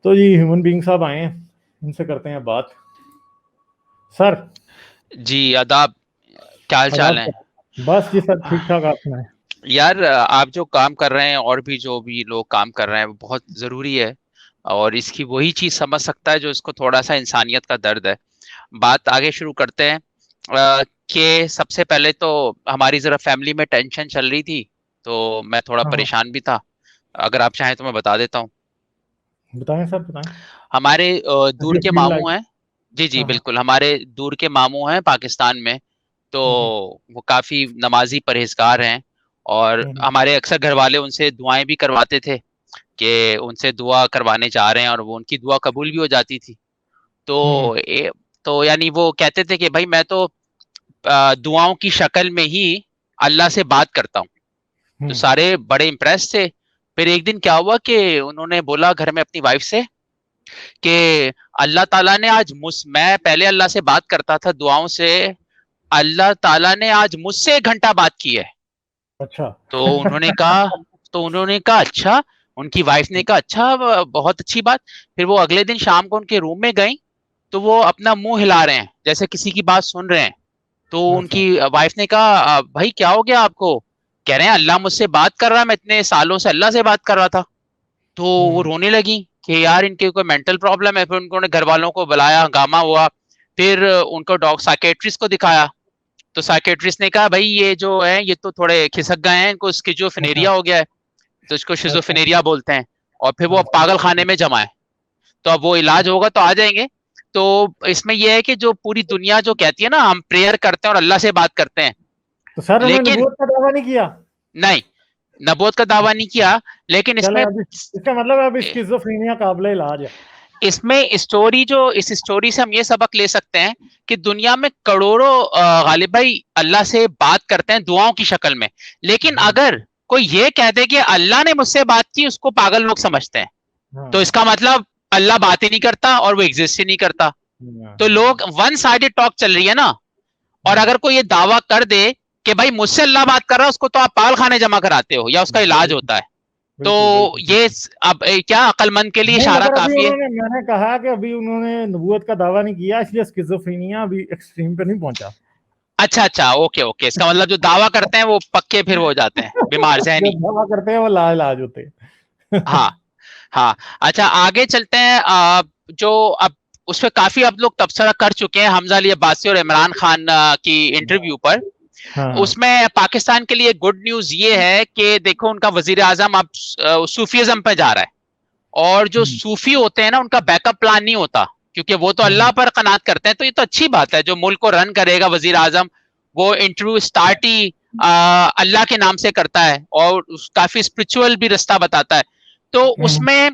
तो जी human being साहब आए हैं, इनसे करते हैं बात। सर जी आदाब। क्या हाल चाल आदाब है? सर। बस जी सर ठीक ठाक, आप सुनाएं। यार आप जो काम कर रहे हैं और भी जो भी लोग काम कर रहे हैं वो बहुत जरूरी है। और इसकी वही चीज समझ सकता है जो इसको थोड़ा सा इंसानियत का दर्द है। बात आगे शुरू करते हैं। कि सबसे पहले तो हमारी जरा फैमिली में टेंशन चल रही थी, तो मैं थोड़ा हाँ हाँ, परेशान भी था। अगर आप चाहें तो मैं बता देता हूँ। बताएं सर बताएं। हमारे दूर के फील मामू लाइक। हैं। जी जी हाँ हाँ। बिल्कुल, हमारे दूर के मामू हैं पाकिस्तान में। तो हम्म वो काफी नमाजी परहेजगार हैं। और हम्म हमारे अक्सर घर वाले उनसे दुआएं भी करवाते थे कि उनसे दुआ करवाने जा रहे हैं, और वो उनकी दुआ कबूल भी हो जाती थी। हम्म तो तो यानी वो कहते थे कि भाई मैं तो दुआओं की शक्ल में ही अल्लाह से बात करता हूँ। तो हम्म सारे बड़े इम्प्रेस थे। फिर एक दिन क्या हुआ कि उन्होंने बोला घर में अपनी वाइफ से कि अल्लाह ताला ने आज मैं पहले अल्लाह से बात करता था दुआओं से, अल्लाह ताला ने आज मुझसे 1 घंटा बात की है। अच्छा। तो उन्होंने कहा अच्छा। उनकी वाइफ ने कहा अच्छा, बहुत अच्छी बात। फिर वो अगले दिन शाम को उनके रूम में गई, तो वो अपना मुंह हिला रहे हैं जैसे किसी की बात सुन रहे हैं। तो अच्छा। उनकी वाइफ ने कहा भाई क्या हो गया आपको? कह रहे हैं अल्लाह मुझसे बात कर रहा है, मैं इतने सालों से अल्लाह से बात कर रहा था। तो वो हम्म रोने लगी कि यार इनके कोई मेंटल प्रॉब्लम है। फिर उन्होंने घर वालों को बुलाया, हंगामा हुआ। फिर उनको साइकेट्रिस्ट को दिखाया। तो साइकेट्रिस्ट ने कहा भाई ये जो है ये तो थोड़े खिसक गए हैं, इनको अच्छा स्किज़ोफ्रेनिया हो गया है। तो इसको अच्छा। शिज़ोफ्रेनिया बोलते हैं। और फिर वो अब अच्छा पागल खाने में जमा है। तो अब वो इलाज होगा तो आ जाएंगे। तो इसमें यह है कि जो पूरी दुनिया जो कहती है ना हम प्रेयर करते हैं और अल्लाह से बात करते हैं, तो सर उन्होंने लेकिन नबूवत का दावा नहीं किया। नहीं, नबूवत का दावा नहीं किया। लेकिन चले इसमें अभी इसका मतलब है अभी स्किज़ोफ्रेनिया काबिल इलाज है। इसमें स्टोरी जो इस स्टोरी से हम ये सबक ले सकते हैं कि दुनिया में करोड़ों गालिब भाई अल्लाह से बात करते हैं दुआओं की शक्ल में। लेकिन हम्म, अगर कोई ये कह दे कि अल्लाह ने मुझसे बात की, उसको पागल लोग समझते हैं। तो हाँ इसका मतलब अल्लाह बात ही नहीं करता और वो एग्जिस्ट ही नहीं करता। तो लोग वन साइडेड टॉक चल रही है ना। और हम्म, अगर कोई ये दावा कर दे कि भाई मुझसे अल्लाह बात कर रहा है, उसको तो आप पागल खाने जमा कराते हो या उसका इलाज बिल्कुल होता है। तो बिल्कुल बिल्कुल ये बिल्कुल। अब क्या अक्लमंद के लिए नहीं इशारा मगर अभी काफी है। उन्होंने, मैंने कहा कि अभी उन्होंने नबूवत का दावा नहीं किया, इसलिए स्किज़ोफ्रेनिया अभी एक्सट्रीम पे नहीं पहुंचा। अच्छा अच्छा, ओके ओके, इसका मतलब जो दावा करते हैं वो पक्के फिर वो हो जाते हैं बीमार जो जहनी। दावा करते हैं वो लाइलाज होते हैं। हाँ हाँ। अच्छा आगे चलते हैं। जो अब उस पर काफी अब लोग तबसरा कर चुके हैं हमजा अली अब्बासी और इमरान खान की इंटरव्यू पर। हाँ हाँ। उसमें पाकिस्तान के लिए गुड न्यूज ये है कि देखो उनका वजीर आजम अब सूफीज्म पे जा रहा है। और जो हम्म, सूफी होते हैं ना उनका बैकअप प्लान नहीं होता, क्योंकि वो तो हम्म, अल्लाह पर कनात करते हैं। तो ये तो अच्छी बात है, जो मुल्क को रन करेगा वजीर आजम, वो इंटरव्यू स्टार्ट ही अल्लाह के नाम से करता है और काफी स्पिरिचुअल भी रास्ता बताता है। तो हम्म, उसमें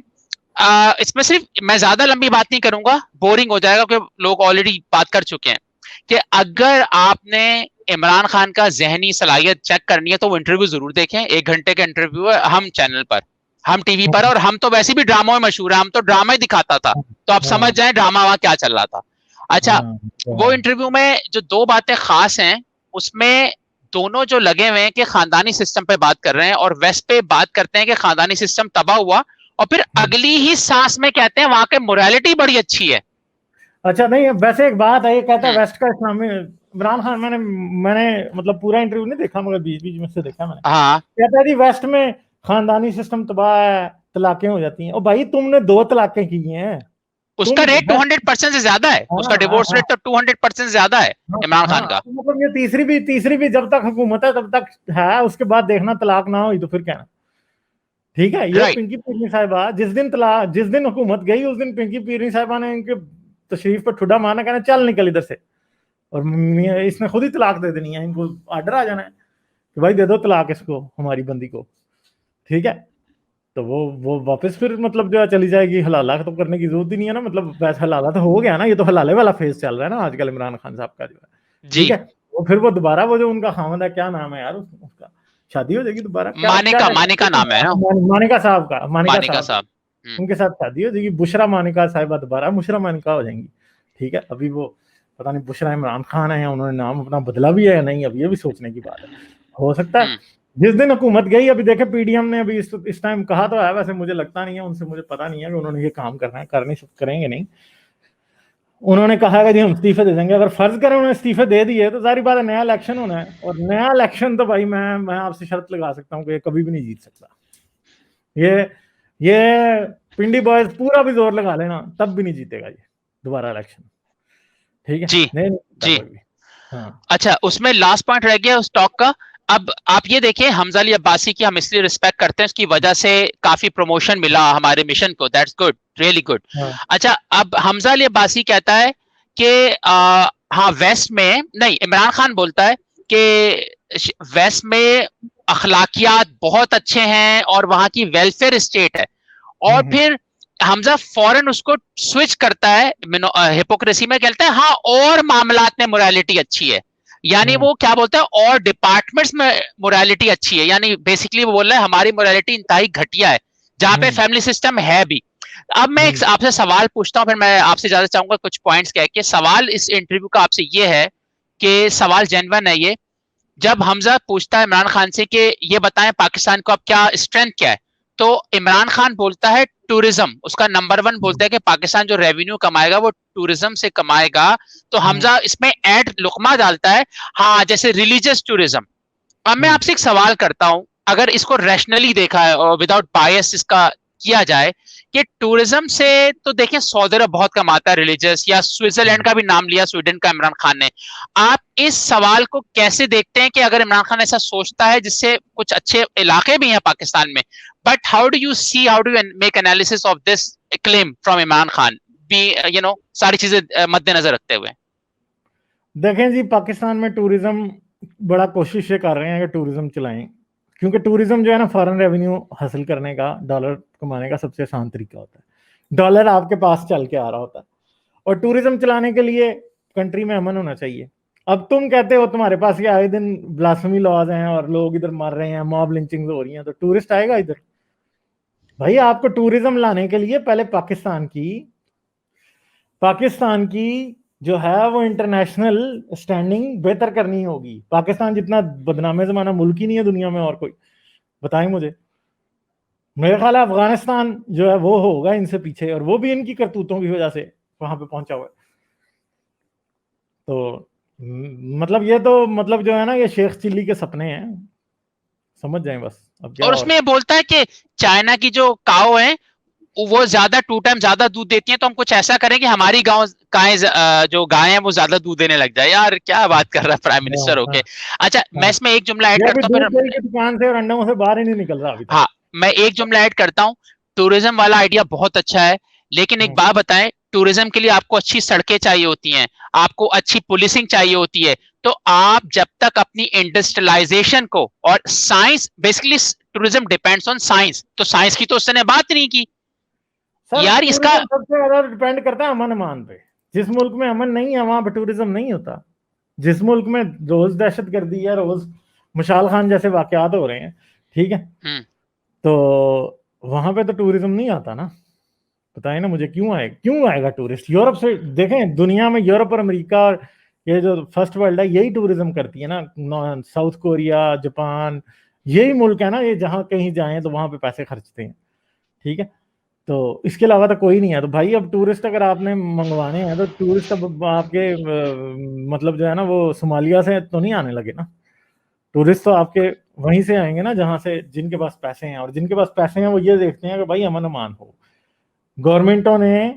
इसमें सिर्फ मैं ज्यादा लंबी बात नहीं करूंगा, बोरिंग हो जाएगा क्योंकि लोग ऑलरेडी बात कर चुके हैं। कि अगर आपने इमरान खान का जहनी सलाहियत चेक करनी है तो वो इंटरव्यू जरूर देखें। 1 घंटे का इंटरव्यू है, हम चैनल पर, हम टीवी पर, और हम तो वैसे भी ड्रामा में मशहूर है, हम तो ड्रामा ही दिखाता था। तो आप समझ हाँ जाए ड्रामा वहां क्या चल रहा था। अच्छा, हाँ वो हाँ, इंटरव्यू में जो 2 बातें खास हैं उसमें, दोनों जो लगे हुए हैं कि खानदानी सिस्टम पे बात कर रहे हैं और वेस्ट पे बात करते हैं कि खानदानी सिस्टम तबाह हुआ, और फिर हम्म। अगली ही सांस में कहते हैं वहां के मोरालिटी बड़ी अच्छी है। अच्छा नहीं, वैसे एक बात है, ये कहता है हम्म, वेस्ट का इस्लामी इमरान खान, मैंने मतलब पूरा इंटरव्यू नहीं देखा मगर बीच बीच में से देखा मैंने। हाँ। कहता है जी वेस्ट में खानदानी सिस्टम तबाह है, तलाकें हो जाती हैं। और भाई तुमने 2 तलाकें की हैं। उसका तुम रेट 200% से ज्यादा है, हाँ उसका हाँ डिवोर्स हाँ रेट तो 200% से ज्यादा है हाँ इमरान खान हाँ, का। तो मतलब ये तीसरी भी जब तक हुकूमत है तब तक है, उसके बाद देखना तलाक ना हुई तो फिर कहना। ठीक है, ये राइट। पिंकी पीरनी साहिबा जिस दिन हुकूमत गई उस दिन पिंकी पीरनी साहिबा ने इनके तशरीफ पर ठुड्डा मारना, कहना चल निकल इधर से। और इसने खुद ही तलाक दे देनी है, इनको आर्डर आ जाना है कि भाई दे दो तलाक इसको, हमारी बंदी को। ठीक है, तो वो वापस फिर मतलब जो है चली जाएगी। हलाला तो करने की जरूरत ही नहीं है ना, मतलब वैसे हलाला तो हो गया ना, ये तो हलाले वाला फेज चल रहा है ना आजकल इमरान खान साहब का जो है। ठीक जी। है, वो फिर वो दोबारा वो जो उनका खामद है, क्या नाम है यार उसका, शादी हो जाएगी दोबारा, क्या क्या मानिका, मानिका नाम है ना। मानिका साहब का, मानिका मानिका साहब, साहब। उनके साथ शादी हो जाएगी। बुशरा मानिका साहिबा दोबारा बुशरा मानिका हो जाएंगी। ठीक है, अभी वो पता नहीं बुशरा इमरान खान है या उन्होंने नाम अपना बदला भी है या नहीं, अब ये भी सोचने की बात है। हो सकता है हम्म जिस दिन हुकूमत गई, अभी देखे पीडीएम ने अभी इस टाइम कहा तो है, वैसे मुझे लगता नहीं है उनसे, मुझे पता नहीं है कि उन्होंने ये काम करना है, करेंगे नहीं। उन्होंने कहा है कि हम इस्तीफे दे देंगे। अगर फर्ज करें उन्होंने इस्तीफे दे दिए तो सारी बात है, नया इलेक्शन होना है, और नया इलेक्शन तो भाई मैं आपसे शर्त लगा सकता हूँ कि कभी भी नहीं जीत सकता। ये पिंडी बॉयज पूरा भी जोर लगा लेना, तब भी नहीं जीतेगा ये दोबारा इलेक्शन। ठीक है जी नहीं जी। हाँ अच्छा, उसमें लास्ट पॉइंट रह गया उस टॉक का। अब आप ये देखिए, हमजा अली अब्बासी की हम इसलिए रिस्पेक्ट करते हैं, उसकी वजह से काफी प्रमोशन मिला हमारे मिशन को, दैट्स गुड, रियली गुड। हाँ अच्छा, अब हमजा अली अब्बासी कहता है कि हाँ वेस्ट में नहीं, इमरान खान बोलता है कि वेस्ट में अखलाकियात बहुत अच्छे हैं और वहां की वेलफेयर स्टेट है, और फिर हमजा फौरन उसको स्विच करता है हिपोक्रेसी में, कहता है हाँ और मामलात में मोरालिटी अच्छी है, यानी वो क्या बोलता है और डिपार्टमेंट्स में मोरालिटी अच्छी है, यानी बेसिकली वो बोल रहा है हमारी मोरालिटी इंतहाई घटिया है जहां पे फैमिली सिस्टम है भी। अब मैं एक आपसे सवाल पूछता हूं, फिर मैं आपसे ज्यादा चाहूंगा कुछ पॉइंट्स कह के। सवाल इस इंटरव्यू का आपसे ये है कि सवाल जेन्युइन है ये, जब हमजा पूछता है इमरान खान से कि ये बताएं पाकिस्तान को अब क्या स्ट्रेंथ क्या है, तो इमरान खान बोलता है टूरिज्म, उसका नंबर 1 बोलता है कि पाकिस्तान जो रेवेन्यू कमाएगा वो टूरिज्म से कमाएगा। तो हमजा इसमें ऐड लुकमा डालता है, हाँ जैसे रिलीजियस टूरिज्म। अब मैं आपसे एक सवाल करता हूं, अगर इसको रैशनली देखा है और विदाउट बायस इसका किया जाए कि टूरिज्म से तो देखें सऊदी अरब बहुत कमाता है रिलीजियस, या स्विट्जरलैंड का भी नाम लिया स्वीडन का इमरान खान ने, आप इस सवाल को कैसे देखते हैं कि अगर इमरान खान ऐसा सोचता है जिससे कुछ अच्छे इलाके भी हैं पाकिस्तान में, but how do you see, how do you make analysis of this claim from Imran Khan, बी सारी चीजें मद्देनजर रखते हुए? देखें जी, पाकिस्तान में टूरिज्म बड़ा कोशिश ये कर रहे हैं कि टूरिज्म चलाएं, क्योंकि टूरिज्म जो है ना फॉरेन रेवेन्यू हासिल करने का, डॉलर कमाने का सबसे आसान तरीका होता है। डॉलर आपके पास चल के आ रहा होता है, और टूरिज्म चलाने के लिए कंट्री में अमन होना चाहिए। अब तुम कहते हो तुम्हारे पास ये आए दिन ब्लास्फेमी लॉज हैं और लोग इधर मर रहे हैं, मॉब लिंचिंग हो रही हैं, तो टूरिस्ट आएगा इधर? भाई आपको टूरिज्म लाने के लिए पहले पाकिस्तान की जो है वो इंटरनेशनल स्टैंडिंग बेहतर करनी होगी। पाकिस्तान जितना बदनामे जमाना मुल्क ही नहीं है दुनिया में और कोई, बताएं मुझे। मेरे ख्याल है अफगानिस्तान जो है वो होगा इनसे पीछे, और वो भी इनकी करतूतों की वजह से वहां पे पहुंचा हुआ है। तो मतलब ये तो मतलब जो है ना, ये शेख चिल्ली के सपने हैं, समझ जाएं बस। अब क्या और उसमें बोलता है कि चाइना की जो काओ है वो ज्यादा 2 टाइम ज्यादा दूध देती हैं, तो हम कुछ ऐसा करें कि हमारी गांव जो गाय हैं वो ज्यादा दूध देने लग जाए। यार क्या बात कर रहा है प्राइम मिनिस्टर होके। अच्छा, मैं इसमें एक जुमला ऐड करता हूँ दूध की दुकान से और अंडों से बाहर ही नहीं निकल रहा अभी तक। हाँ, मैं एक जुमला ऐड करता हूँ, टूरिज्म वाला आइडिया बहुत अच्छा है, लेकिन एक बात बताएं, टूरिज्म के लिए आपको अच्छी सड़कें चाहिए होती हैं, आपको अच्छी पुलिसिंग चाहिए होती है, तो आप जब तक अपनी इंडस्ट्रियलाइजेशन को और science, basically tourism depends on science, तो साइंस की तो उसने बात नहीं की यार। इसका सबसे ज्यादा डिपेंड करता है अमन अमान पे। जिस मुल्क में अमन नहीं है वहां पर टूरिज्म नहीं होता। जिस मुल्क में रोज दहशतगर्दी है, रोज मशाल खान जैसे वाकयात हो रहे हैं, ठीक है, तो वहां पे तो टूरिज्म नहीं आता ना। बताए ना मुझे, क्यों आएगा टूरिस्ट यूरोप से? देखें दुनिया में यूरोप और अमेरिका और ये जो फर्स्ट वर्ल्ड है यही टूरिज्म करती है ना। साउथ कोरिया, जापान, यही मुल्क है ना ये, जहां कहीं जाएं तो वहां पे पैसे खर्चते हैं, ठीक है। तो इसके अलावा तो कोई नहीं है। तो भाई अब टूरिस्ट अगर आपने मंगवाने हैं तो टूरिस्ट अब आपके मतलब जो है ना वो सोमालिया से तो नहीं आने लगे ना। टूरिस्ट तो आपके वहीं से आएंगे ना जहां से, जिनके पास पैसे हैं, और जिनके पास पैसे हैं वो ये देखते हैं कि भाई अमन अमान हो। गवर्नमेंटों ने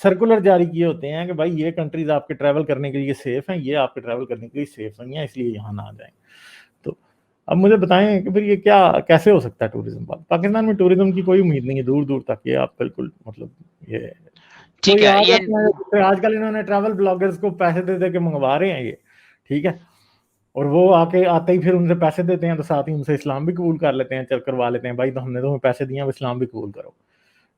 सर्कुलर जारी किए होते हैं कि भाई ये कंट्रीज आपके ट्रैवल करने के लिए सेफ हैं, ये आपके ट्रैवल करने के लिए सेफ नहीं है, इसलिए यहाँ ना आ जाएं। तो अब मुझे बताएं कि फिर ये क्या कैसे हो सकता है टूरिज्म? पाकिस्तान में टूरिज्म की कोई उम्मीद नहीं है दूर दूर तक। ये आप बिल्कुल मतलब ये ठीक है, ये आजकल इन्होंने ट्रैवल ब्लॉगर्स को पैसे दे दे के मंगवा रहे हैं ये, ठीक है, और वो आते ही फिर उनसे पैसे देते हैं, तो साथ ही उनसे इस्लाम भी कबूल कर लेते हैं, चल करवा लेते हैं, भाई तो हमने तुम्हें पैसे दिए, अब इस्लाम भी कबूल करो,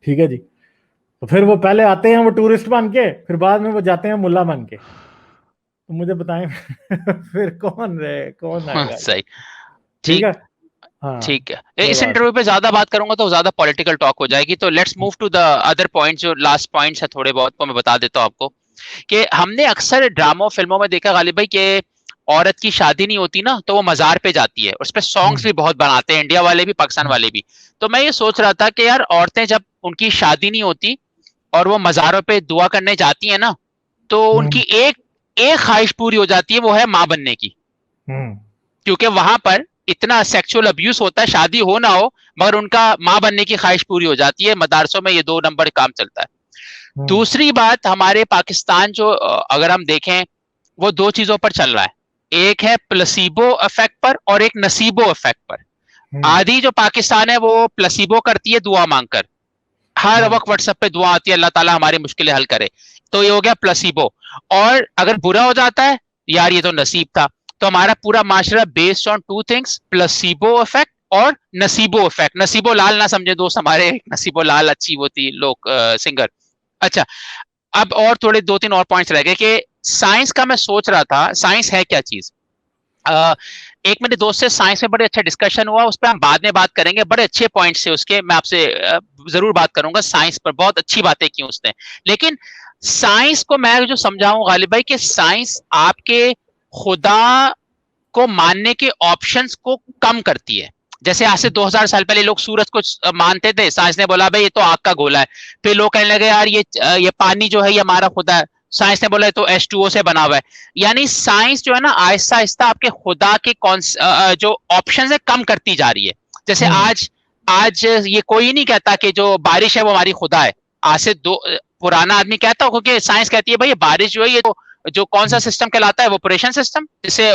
ठीक है जी। तो फिर वो पहले आते हैं वो टूरिस्ट बन के, फिर बाद में वो जाते हैं मुल्ला बन के। तो मुझे बताएं फिर कौन आएगा? सही, ठीक है हाँ, ठीक है। इस इंटरव्यू पे ज्यादा बात करूंगा तो ज्यादा पॉलिटिकल टॉक हो जाएगी, तो let's move to the other points. जो लास्ट पॉइंट्स है थोड़े बहुत को मैं बता देता हूं आपको, कि हमने अक्सर ड्रामों फिल्मों में देखा गालिब भाई कि औरत की शादी नहीं होती ना तो वो मजार पे जाती है, उस पर सॉन्ग्स भी बहुत बनाते हैं, इंडिया वाले भी पाकिस्तान वाले भी। तो मैं ये सोच रहा था कि यार औरतें जब उनकी शादी नहीं होती और वो मजारों पे दुआ करने जाती है ना, तो उनकी एक एक ख्वाहिश पूरी हो जाती है, वो है माँ बनने की। क्योंकि वहां पर इतना सेक्सुअल अब्यूज होता है, शादी हो ना हो मगर उनका माँ बनने की ख्वाहिश पूरी हो जाती है। मदरसों में ये 2 नंबर काम चलता है। दूसरी बात, हमारे पाकिस्तान जो अगर हम देखें वो 2 चीजों पर चल रहा है, एक है प्लेसिबो इफेक्ट पर और एक नसीबो इफेक्ट पर। आधी जो पाकिस्तान है वो प्लेसिबो करती है दुआ मांगकर, हर वक्त व्हाट्सएप पे दुआ आती है अल्लाह ताला हमारी मुश्किलें हल करे, तो ये हो गया प्लेसिबो। और अगर बुरा हो जाता है यार ये तो नसीब था। तो हमारा पूरा माशरा based on 2 things, placebo effect और नसीबो इफेक्ट। नसीबो लाल ना समझे दोस्त हमारे, नसीबो लाल अच्छी वो थी लोग सिंगर। अच्छा, अब और थोड़े 2-3 और पॉइंट्स रह गए कि साइंस का मैं सोच रहा था, साइंस है क्या चीज। एक मेरे दोस्त से साइंस में बड़े अच्छा डिस्कशन हुआ, उस पर हम बाद में बात करेंगे, बड़े अच्छे पॉइंट्स से उसके, मैं आपसे जरूर बात करूंगा साइंस पर, बहुत अच्छी बातें की उसने। लेकिन साइंस को मैं जो समझाऊं गालिब भाई कि साइंस आपके खुदा को मानने के ऑप्शंस को कम करती है। जैसे आज से 2000 साल पहले लोग सूरज को मानते थे, साइंस ने बोला भाई ये तो आग का गोला है। फिर लोग कहने लगे यार ये पानी जो है ये हमारा खुदा है, साइंस ने बोला ये तो H2O से बना हुआ है। यानी साइंस जो है ना आहिस्ता आहिस्ता आपके खुदा के जो ऑप्शन है कम करती जा रही है। जैसे आज ये कोई नहीं कहता कि जो बारिश है वो हमारी खुदा है। आज से पुराना आदमी कहता हो, क्योंकि साइंस कहती है भाई ये बारिश जो है ये तो जो कौन सा सिस्टम कहलाता है, इवेपोरेशन सिस्टम, जिससे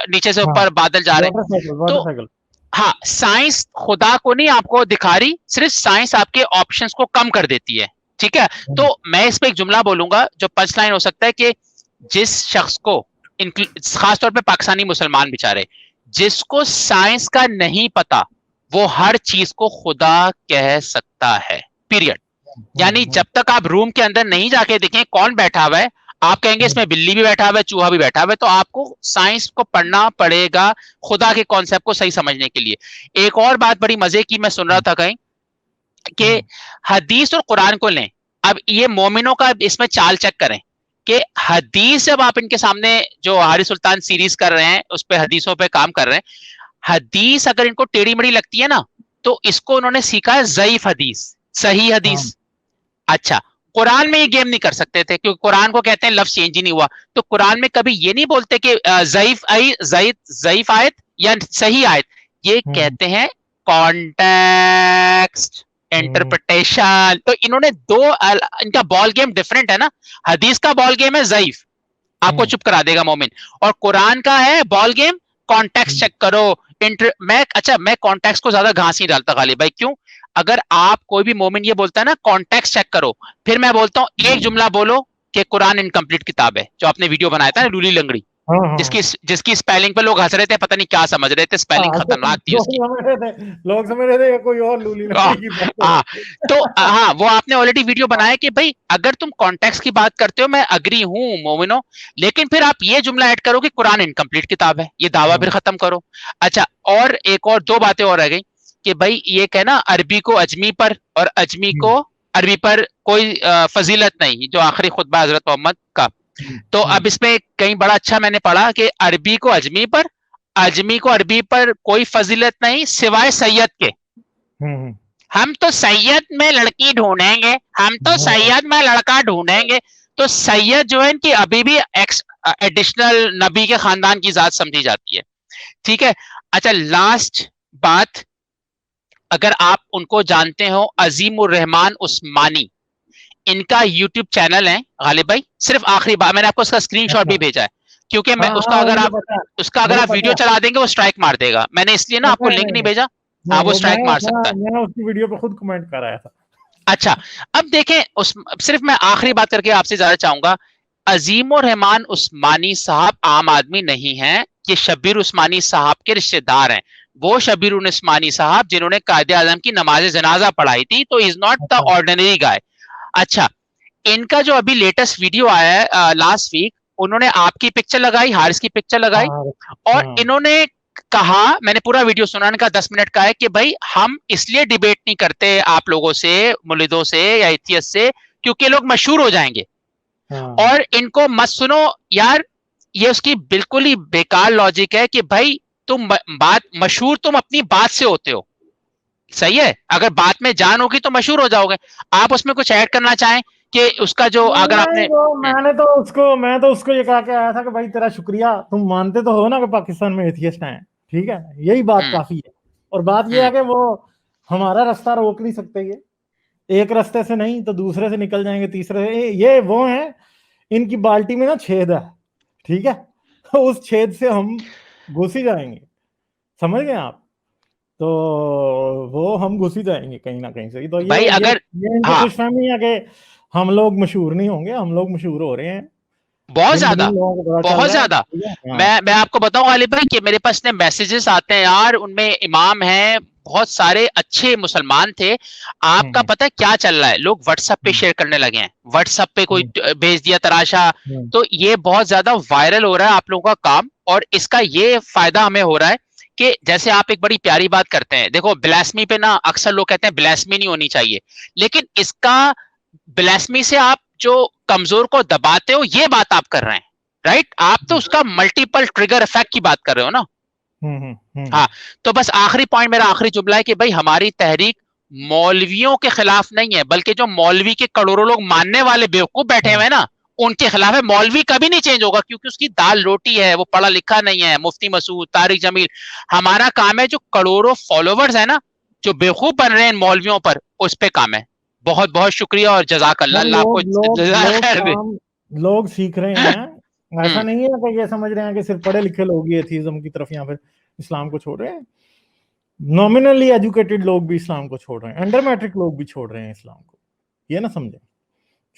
नीचे से ऊपर बादल जा रहे हैं। तो हाँ, साइंस खुदा को नहीं आपको दिखा रही, सिर्फ साइंस आपके ऑप्शंस को कम कर देती है। ठीक है, तो मैं इस पे एक जुमला बोलूंगा जो पंच लाइन हो सकता है कि जिस शख्स को, खासतौर पे पाकिस्तानी मुसलमान बेचारे, जिसको साइंस का नहीं पता वो हर चीज को खुदा कह सकता है, पीरियड। यानी जब तक आप रूम के अंदर नहीं जाके देखें कौन बैठा हुआ है, आप कहेंगे इसमें बिल्ली भी बैठा हुआ है, चूहा भी बैठा हुआ है। तो आपको साइंस को पढ़ना पड़ेगा खुदा के कॉन्सेप्ट को सही समझने के लिए। एक और बात बड़ी मजे की मैं सुन रहा था कहीं कि हदीस और कुरान को लें। अब ये मोमिनों का इसमें चाल चेक करें कि हदीस जब आप इनके सामने जो हारी सुल्तान सीरीज कर रहे हैं उस पर हदीसों पे काम कर रहे हैं, हदीस अगर इनको टेढ़ी मेढ़ी लगती है ना तो इसको उन्होंने सीखा है ज़ईफ हदीस, सही हदीस। अच्छा, कुरान में ये गेम नहीं कर सकते थे क्योंकि कुरान को कहते हैं लफ्ज चेंज ही नहीं हुआ। तो कुरान में कभी ये नहीं बोलते कि ज़ईफ आयत या सही आयत, ये कहते हैं कॉन्टेक्स्ट, इंटरप्रिटेशन। तो इन्होंने इनका बॉल गेम डिफरेंट है ना। हदीस का बॉल गेम है ज़ईफ, आपको चुप करा देगा मोमिन, और कुरान का है बॉल गेम कॉन्टेक्स्ट चेक करो। मैं कॉन्टेक्स्ट को ज्यादा घास नहीं डालता गालिब भाई। क्यों? अगर आप कोई भी मोमिन ये बोलता है ना कॉन्टेक्स्ट चेक करो, फिर मैं बोलता हूं एक जुमला बोलो कि कुरान इनकम्प्लीट किताब है, जो आपने वीडियो बनाया था ना लूली लंगड़ी, जिसकी स्पेलिंग पे लोग हंस रहे थे, पता नहीं क्या समझ रहे थे, स्पेलिंग खतरनाक थी उसकी, लोग समझ रहे थे कोई और लूली लंगड़ी की बात। तो हाँ, वो आपने ऑलरेडी वीडियो बनाया कि भाई अगर तुम कॉन्टेक्स्ट की बात करते हो, मैं अग्री हूं मोमिनो, लेकिन फिर आप ये जुमला ऐड करो कि कुरान इनकम्प्लीट किताब है, ये दावा फिर खत्म करो। अच्छा, और एक और 2 बातें और रह गई कि भाई ये कहना अरबी को अजमी पर और अजमी को अरबी पर कोई फजीलत नहीं, जो आखिरी खुतबा हजरत मोहम्मद का। तो अब इसमें कहीं बड़ा अच्छा मैंने पढ़ा कि अरबी को अजमी पर, अजमी को अरबी पर कोई फजीलत नहीं सिवाय सैयद के। हम तो सैयद में लड़की ढूंढेंगे, हम तो सैयद में लड़का ढूंढेंगे। तो सैयद जो है इनकी अभी भी एडिशनल नबी के खानदान की जात समझी जाती है। ठीक है। अच्छा, लास्ट बात, अगर आप उनको जानते हो, अजीमुर रहमान उस्मानी, इनका YouTube चैनल है गालिब भाई। सिर्फ आखिरी बार मैंने आपको उसका स्क्रीनशॉट भी भेजा है, क्योंकि मैं उसका अगर आप वीडियो चला देंगे वो स्ट्राइक मार देगा। मैंने इसलिए ना आपको लिंक नहीं भेजा, हाँ वो स्ट्राइक मार सकता है। मैंने उसकी वीडियो पे खुद कमेंट कराया था। अच्छा, अब देखें, सिर्फ मैं आखिरी बात करके आपसे ज्यादा चाहूंगा, अजीमुर रहमान उस्मानी साहब आम आदमी नहीं है, ये शब्बीर उस्मानी साहब के रिश्तेदार हैं। वो शब्बीर उस्मानी साहब जिन्होंने कायदे आजम की नमाज जनाजा पढ़ाई थी, तो इज नॉट द ऑर्डिनरी गाय। अच्छा, इनका जो अभी लेटेस्ट वीडियो आया है लास्ट वीक, उन्होंने आपकी पिक्चर लगाई, हारिस की पिक्चर लगाई, और इन्होंने कहा, मैंने पूरा वीडियो सुना, इनका 10 मिनट का है कि भाई हम इसलिए डिबेट नहीं करते आप लोगों से, मुलिदों से या एथियस्ट से, क्योंकि लोग मशहूर हो जाएंगे। और इनको मत सुनो यार, ये उसकी बिल्कुल ही बेकार लॉजिक है कि भाई तुम बात मशहूर तुम अपनी बात से होते हो, सही है, अगर बात में जान होगी तो मशहूर हो जाओगे। आप उसमें कुछ ऐड करना चाहें कि उसका जो अगर आपने मैं तो उसको ये कहा के आया था कि भाई तेरा शुक्रिया, तुम मानते तो हो ना कि पाकिस्तान में एथियस्ट हैं, ठीक है, यही बात काफी है। और बात ये है कि वो हमारा रास्ता रोक नहीं सकते, ये एक रास्ते से नहीं तो दूसरे से निकल जाएंगे, तीसरे से। ये वो है, इनकी बाल्टी में ना छेद है, ठीक है, तो उस छेद से हम घुस ही जाएंगे, समझ गए आप? तो वो हम घुस ही जाएंगे कहीं ना कहीं से। तो भाई अगर इनकी हाँ खुशफहमी है कि हम लोग मशहूर नहीं होंगे, हम लोग मशहूर हो रहे हैं, बहुत दिन ब ज्यादा, दिन लोगों को पता चल बहुत रहा है। ज्यादा। हाँ। मैं आपको बताऊं गालिब भाई कि मेरे पास ने मैसेजेस आते हैं यार, उनमें इमाम हैं, बहुत सारे अच्छे मुसलमान थे, आपका पता है क्या चल रहा है, लोग व्हाट्सएप पे शेयर करने लगे हैं, व्हाट्सएप पे कोई भेज दिया तराशा, तो ये बहुत ज्यादा वायरल हो रहा है आप लोगों का काम। और इसका ये फायदा हमें हो रहा है कि जैसे आप एक बड़ी प्यारी बात करते हैं, देखो ब्लास्मी पे ना अक्सर लोग कहते हैं ब्लास्मी नहीं होनी चाहिए, लेकिन इसका ब्लास्मी से आप जो कमजोर को दबाते हो ये बात आप कर रहे हैं, राइट? आप तो उसका मल्टीपल ट्रिगर इफेक्ट की बात कर रहे हो ना। हाँ, तो बस आखिरी पॉइंट, मेरा आखिरी जुमला है कि भाई हमारी तहरीक मौलवियों के खिलाफ नहीं है, बल्कि जो मौलवी के करोड़ों लोग मानने वाले बेवकूफ बैठे हुए हैं ना, उनके खिलाफ है। मौलवी कभी नहीं चेंज होगा क्योंकि उसकी दाल रोटी है, वो पढ़ा लिखा नहीं है। मुफ्ती मसूद, तारिक जमील, हमारा काम है जो करोड़ों फॉलोवर्स है ना, जो बेवकूफ बन रहे हैं मौलवियों पर, उस पे काम है। बहुत बहुत शुक्रिया और जज़ाकल्लाह, अल्लाह आपको लोग सीख रहे हैं। ऐसा नहीं है कि ये समझ रहे हैं कि सिर्फ पढ़े लिखे लोग ही एथीज्म की तरफ या फिर इस्लाम को छोड़ रहे हैं। नॉमिनली एजुकेटेड लोग भी इस्लाम को छोड़ रहे हैं, अंडर मैट्रिक लोग भी छोड़ रहे हैं इस्लाम को, ये ना समझे,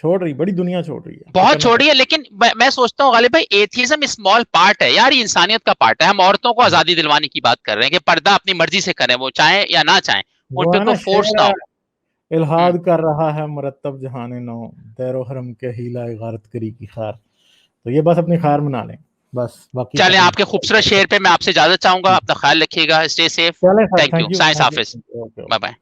छोड़ रही, बड़ी दुनिया छोड़ रही है, बहुत छोड़ रही है। लेकिन मैं सोचता हूँ गालिब भाई, एथिज्म स्मॉल पार्ट है यार, ये इंसानियत का पार्ट है। हम औरतों को आजादी दिलवाने की बात कर रहे हैं कि पर्दा अपनी मर्जी से करें, वो चाहे या ना चाहे, उन पे कोई फोर्स ना हो। इल्हाद कर रहा है मरतब जहाने नो, दैरो हरम के हीला गारत करी की खार। तो ये बस अपनी खार मना लें बस, बाकी चलें, आपके खूबसूरत शेर पे मैं आपसे इजाजत चाहूंगा। अपना ख्याल रखिएगा, स्टे सेफ, थैंक यू, साइंस हाफिज, बाय बाय।